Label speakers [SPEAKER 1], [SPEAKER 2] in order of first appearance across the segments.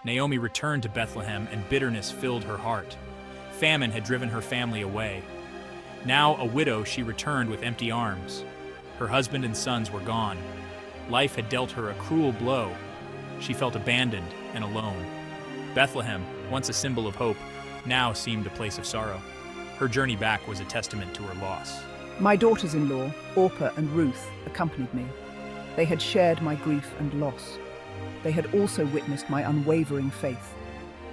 [SPEAKER 1] Naomi returned to Bethlehem and bitterness filled her heart. Famine had driven her family away. Now a widow, she returned with empty arms. Her husband and sons were gone. Life had dealt her a cruel blow. She felt abandoned and alone. Bethlehem, once a symbol of hope, now seemed a place of sorrow. Her journey back was a testament to her loss.
[SPEAKER 2] My daughters-in-law, Orpah and Ruth, accompanied me. They had shared my grief and loss. They had also witnessed my unwavering faith.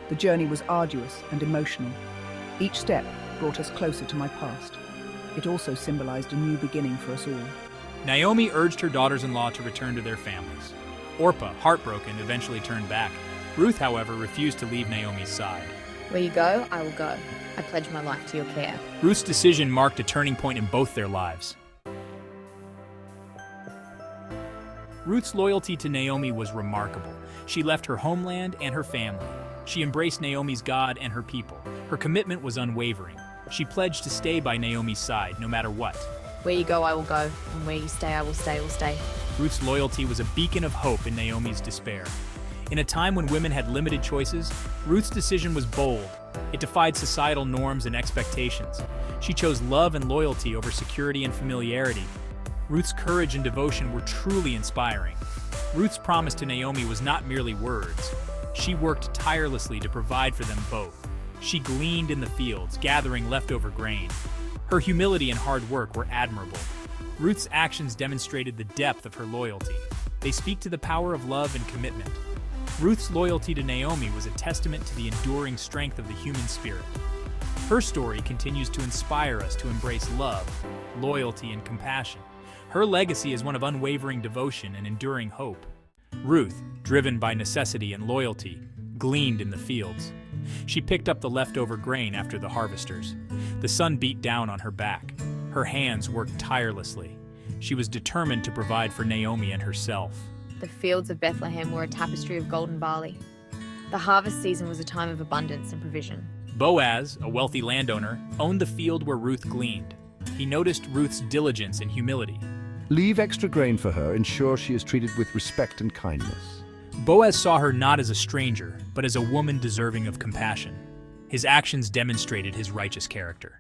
[SPEAKER 2] The journey was arduous and emotional. Each step brought us closer to my past. It also symbolized a new beginning for us all.
[SPEAKER 1] Naomi urged her daughters-in-law to return to their families. Orpah, heartbroken, eventually turned back. Ruth, however, refused to leave Naomi's side.
[SPEAKER 3] Where you go, I will go. I pledge my life to your care.
[SPEAKER 1] Ruth's decision marked a turning point in both their lives. Ruth's loyalty to Naomi was remarkable. She left her homeland and her family. She embraced Naomi's God and her people. Her commitment was unwavering. She pledged to stay by Naomi's side, no matter what.
[SPEAKER 3] Where you go, I will go, and where you stay, I will stay.
[SPEAKER 1] Ruth's loyalty was a beacon of hope in Naomi's despair. In a time when women had limited choices, Ruth's decision was bold. It defied societal norms and expectations. She chose love and loyalty over security and familiarity. Ruth's courage and devotion were truly inspiring. Ruth's promise to Naomi was not merely words. She worked tirelessly to provide for them both. She gleaned in the fields, gathering leftover grain. Her humility and hard work were admirable. Ruth's actions demonstrated the depth of her loyalty. They speak to the power of love and commitment. Ruth's loyalty to Naomi was a testament to the enduring strength of the human spirit. Her story continues to inspire us to embrace love, loyalty, and compassion. Her legacy is one of unwavering devotion and enduring hope. Ruth, driven by necessity and loyalty, gleaned in the fields. She picked up the leftover grain after the harvesters. The sun beat down on her back. Her hands worked tirelessly. She was determined to provide for Naomi and herself.
[SPEAKER 3] The fields of Bethlehem were a tapestry of golden barley. The harvest season was a time of abundance and provision.
[SPEAKER 1] Boaz, a wealthy landowner, owned the field where Ruth gleaned. He noticed Ruth's diligence and humility.
[SPEAKER 4] Leave extra grain for her, ensure she is treated with respect and kindness.
[SPEAKER 1] Boaz saw her not as a stranger, but as a woman deserving of compassion. His actions demonstrated his righteous character.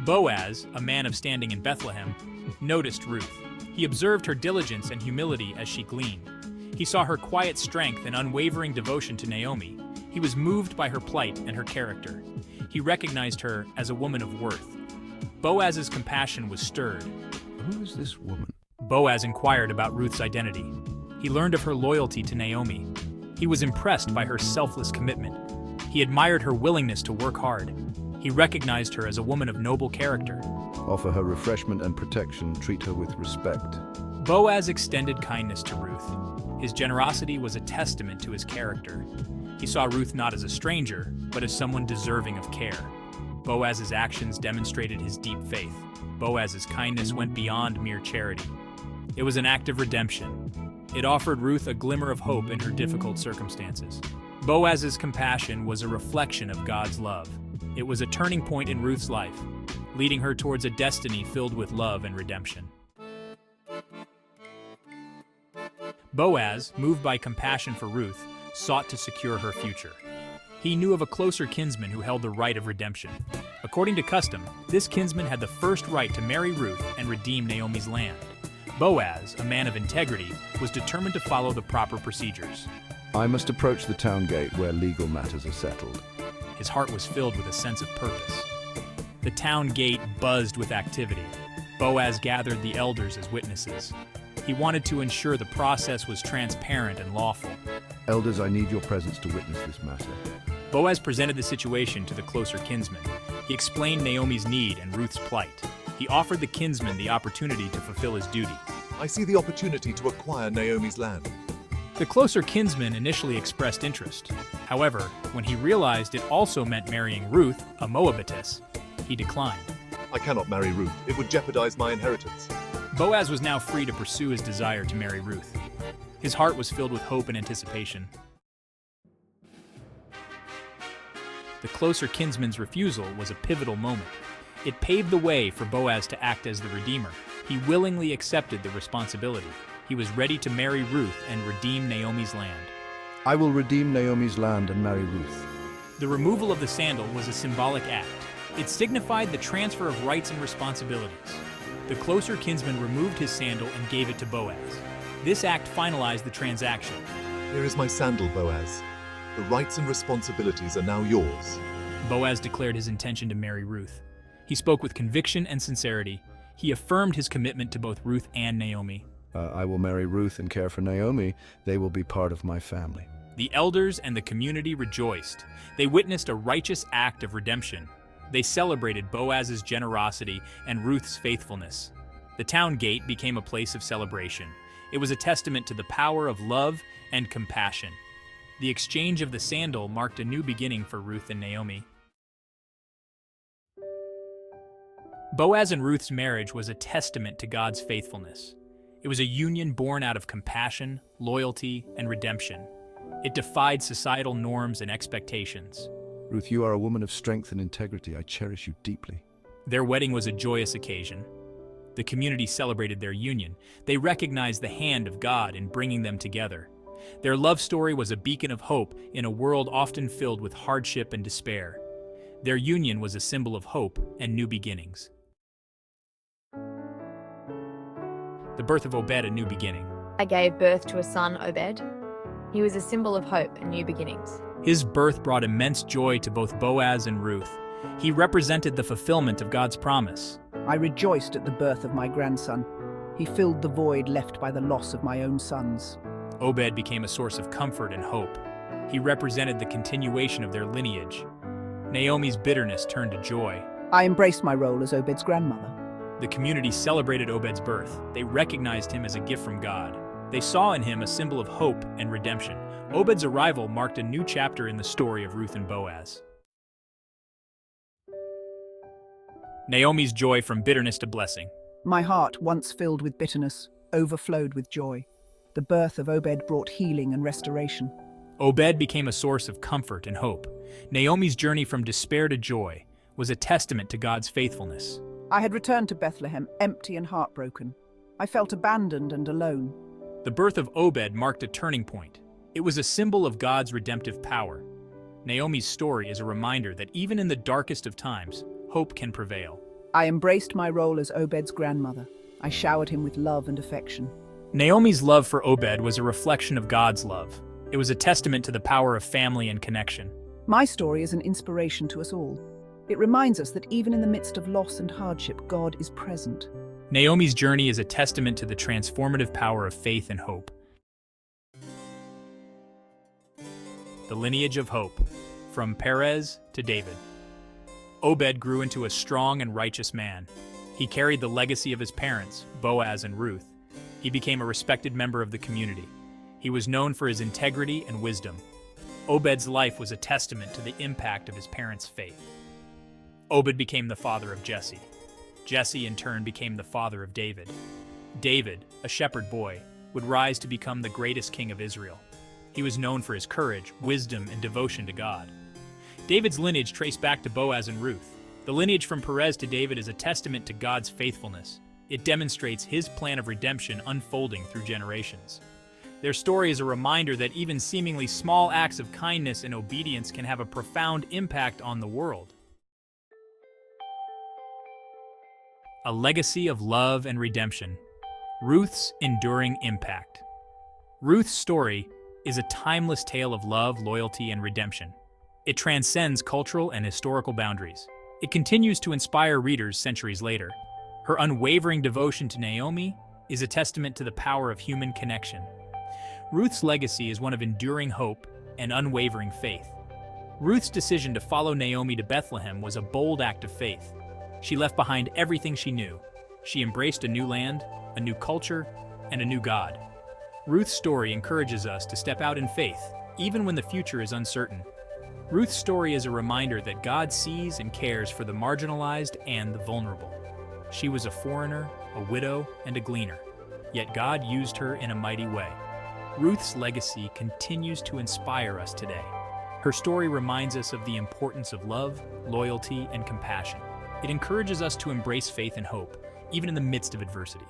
[SPEAKER 1] Boaz, a man of standing in Bethlehem, noticed Ruth. He observed her diligence and humility as she gleaned. He saw her quiet strength and unwavering devotion to Naomi. He was moved by her plight and her character. He recognized her as a woman of worth. Boaz's compassion was stirred.
[SPEAKER 4] Who is this woman?
[SPEAKER 1] Boaz inquired about Ruth's identity. He learned of her loyalty to Naomi. He was impressed by her selfless commitment. He admired her willingness to work hard. He recognized her as a woman of noble character.
[SPEAKER 4] Offer her refreshment and protection, treat her with respect.
[SPEAKER 1] Boaz extended kindness to Ruth. His generosity was a testament to his character. He saw Ruth not as a stranger, but as someone deserving of care. Boaz's actions demonstrated his deep faith. Boaz's kindness went beyond mere charity. It was an act of redemption. It offered Ruth a glimmer of hope in her difficult circumstances. Boaz's compassion was a reflection of God's love. It was a turning point in Ruth's life, leading her towards a destiny filled with love and redemption. Boaz, moved by compassion for Ruth, sought to secure her future. He knew of a closer kinsman who held the right of redemption. According to custom, this kinsman had the first right to marry Ruth and redeem Naomi's land. Boaz, a man of integrity, was determined to follow the proper procedures.
[SPEAKER 4] I must approach the town gate where legal matters are settled.
[SPEAKER 1] His heart was filled with a sense of purpose. The town gate buzzed with activity. Boaz gathered the elders as witnesses. He wanted to ensure the process was transparent and lawful.
[SPEAKER 4] Elders, I need your presence to witness this matter.
[SPEAKER 1] Boaz presented the situation to the closer kinsman. He explained Naomi's need and Ruth's plight. He offered the kinsman the opportunity to fulfill his duty.
[SPEAKER 5] I see the opportunity to acquire Naomi's land.
[SPEAKER 1] The closer kinsman initially expressed interest. However, when he realized it also meant marrying Ruth, a Moabitess, he declined.
[SPEAKER 5] I cannot marry Ruth. It would jeopardize my inheritance.
[SPEAKER 1] Boaz was now free to pursue his desire to marry Ruth. His heart was filled with hope and anticipation. The closer kinsman's refusal was a pivotal moment. It paved the way for Boaz to act as the redeemer. He willingly accepted the responsibility. He was ready to marry Ruth and redeem Naomi's land.
[SPEAKER 4] I will redeem Naomi's land and marry Ruth.
[SPEAKER 1] The removal of the sandal was a symbolic act. It signified the transfer of rights and responsibilities. The closer kinsman removed his sandal and gave it to Boaz. This act finalized the transaction.
[SPEAKER 5] Here is my sandal, Boaz. The rights and responsibilities are now yours.
[SPEAKER 1] Boaz declared his intention to marry Ruth. He spoke with conviction and sincerity. He affirmed his commitment to both Ruth and Naomi.
[SPEAKER 4] I will marry Ruth and care for Naomi. They will be part of my family.
[SPEAKER 1] The elders and the community rejoiced. They witnessed a righteous act of redemption. They celebrated Boaz's generosity and Ruth's faithfulness. The town gate became a place of celebration. It was a testament to the power of love and compassion. The exchange of the sandal marked a new beginning for Ruth and Naomi. Boaz and Ruth's marriage was a testament to God's faithfulness. It was a union born out of compassion, loyalty, and redemption. It defied societal norms and expectations.
[SPEAKER 4] Ruth, you are a woman of strength and integrity. I cherish you deeply.
[SPEAKER 1] Their wedding was a joyous occasion. The community celebrated their union. They recognized the hand of God in bringing them together. Their love story was a beacon of hope in a world often filled with hardship and despair. Their union was a symbol of hope and new beginnings. The birth of Obed, a new beginning.
[SPEAKER 3] I gave birth to a son, Obed. He was a symbol of hope and new beginnings.
[SPEAKER 1] His birth brought immense joy to both Boaz and Ruth. He represented the fulfillment of God's promise.
[SPEAKER 2] I rejoiced at the birth of my grandson. He filled the void left by the loss of my own sons.
[SPEAKER 1] Obed became a source of comfort and hope. He represented the continuation of their lineage. Naomi's bitterness turned to joy.
[SPEAKER 2] I embraced my role as Obed's grandmother.
[SPEAKER 1] The community celebrated Obed's birth. They recognized him as a gift from God. They saw in him a symbol of hope and redemption. Obed's arrival marked a new chapter in the story of Ruth and Boaz. Naomi's joy from bitterness to blessing.
[SPEAKER 2] My heart, once filled with bitterness, overflowed with joy. The birth of Obed brought healing and restoration.
[SPEAKER 1] Obed became a source of comfort and hope. Naomi's journey from despair to joy was a testament to God's faithfulness.
[SPEAKER 2] I had returned to Bethlehem empty and heartbroken. I felt abandoned and alone.
[SPEAKER 1] The birth of Obed marked a turning point. It was a symbol of God's redemptive power. Naomi's story is a reminder that even in the darkest of times, hope can prevail.
[SPEAKER 2] I embraced my role as Obed's grandmother. I showered him with love and affection.
[SPEAKER 1] Naomi's love for Obed was a reflection of God's love. It was a testament to the power of family and connection.
[SPEAKER 2] My story is an inspiration to us all. It reminds us that even in the midst of loss and hardship, God is present.
[SPEAKER 1] Naomi's journey is a testament to the transformative power of faith and hope. The lineage of hope, from Perez to David. Obed grew into a strong and righteous man. He carried the legacy of his parents, Boaz and Ruth. He became a respected member of the community. He was known for his integrity and wisdom. Obed's life was a testament to the impact of his parents' faith. Obed became the father of Jesse. Jesse, in turn, became the father of David. David, a shepherd boy, would rise to become the greatest king of Israel. He was known for his courage, wisdom, and devotion to God. David's lineage traced back to Boaz and Ruth. The lineage from Perez to David is a testament to God's faithfulness. It demonstrates his plan of redemption unfolding through generations. Their story is a reminder that even seemingly small acts of kindness and obedience can have a profound impact on the world. A legacy of love and redemption. Ruth's enduring impact. Ruth's story is a timeless tale of love, loyalty, and redemption. It transcends cultural and historical boundaries. It continues to inspire readers centuries later. Her unwavering devotion to Naomi is a testament to the power of human connection. Ruth's legacy is one of enduring hope and unwavering faith. Ruth's decision to follow Naomi to Bethlehem was a bold act of faith. She left behind everything she knew. She embraced a new land, a new culture, and a new God. Ruth's story encourages us to step out in faith, even when the future is uncertain. Ruth's story is a reminder that God sees and cares for the marginalized and the vulnerable. She was a foreigner, a widow, and a gleaner, yet God used her in a mighty way. Ruth's legacy continues to inspire us today. Her story reminds us of the importance of love, loyalty, and compassion. It encourages us to embrace faith and hope, even in the midst of adversity.